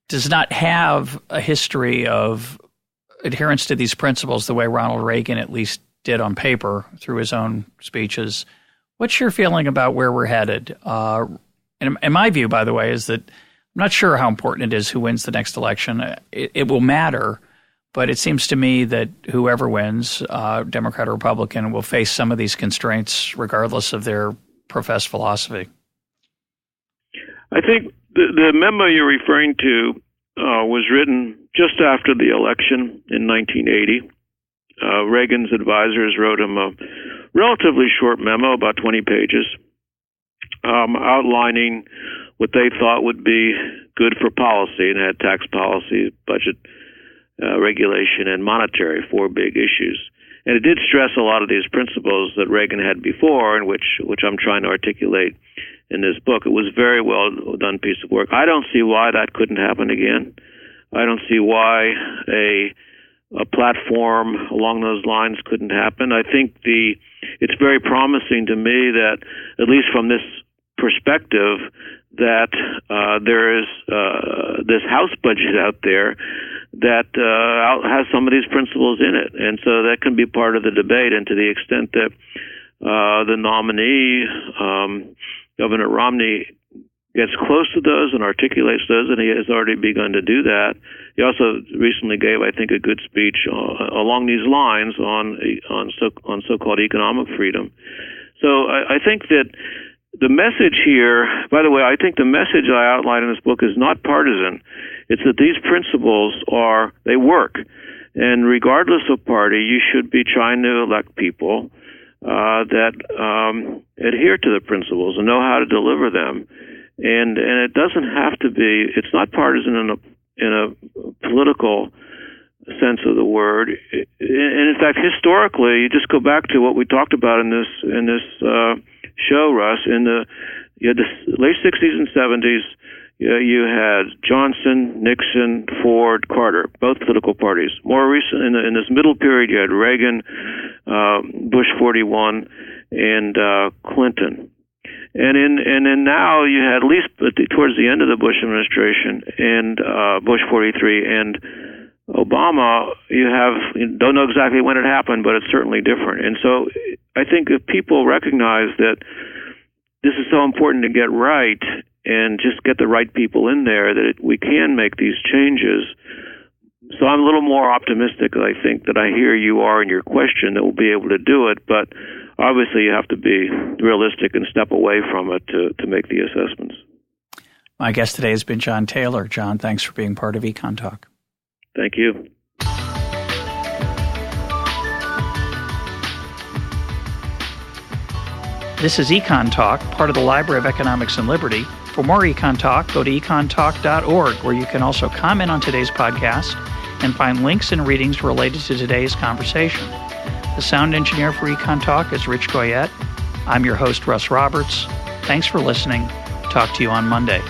does not have a history of adherence to these principles the way Ronald Reagan at least did on paper through his own speeches. What's your feeling about where we're headed? And my view, by the way, is that I'm not sure how important it is who wins the next election. It will matter, but it seems to me that whoever wins, Democrat or Republican, will face some of these constraints regardless of their professed philosophy. I think the memo you're referring to was written just after the election in 1980. Reagan's advisors wrote him a relatively short memo, about 20 pages, outlining what they thought would be good for policy, and had tax policy, budget regulation, and monetary, four big issues. And it did stress a lot of these principles that Reagan had before, and which I'm trying to articulate in this book. It was a very well done piece of work. I don't see why that couldn't happen again. I don't see why a platform along those lines couldn't happen. I think it's very promising to me that, at least from this perspective, that there is this House budget out there that has some of these principles in it, and so that can be part of the debate. And to the extent that the nominee, Governor Romney, gets close to those and articulates those, and he has already begun to do that. He also recently gave, I think, a good speech along these lines on so-called economic freedom. So I think that the message here, by the way, I think the message I outline in this book is not partisan. It's that these principles they work. And regardless of party, you should be trying to elect people that adhere to the principles and know how to deliver them. And it doesn't have to be, it's not partisan in a political sense of the word. And in fact, historically, you just go back to what we talked about in this show, Russ. You had the late 60s and 70s, you had Johnson, Nixon, Ford, Carter, both political parties. More recent, in this middle period, you had Reagan, Bush 41, and Clinton. And then now you had, at least towards the end of the Bush administration and Bush 43 and Obama, you don't know exactly when it happened, but it's certainly different. And so I think if people recognize that this is so important to get right and just get the right people in there, that we can make these changes. So I'm a little more optimistic, I think, that I hear you are in your question, that we'll be able to do it. But obviously you have to be realistic and step away from it to make the assessments. My guest today has been John Taylor. John, thanks for being part of EconTalk. Thank you. This is EconTalk, part of the Library of Economics and Liberty. For more EconTalk, go to econtalk.org, where you can also comment on today's podcast and find links and readings related to today's conversation. The sound engineer for EconTalk is Rich Goyette. I'm your host, Russ Roberts. Thanks for listening. Talk to you on Monday.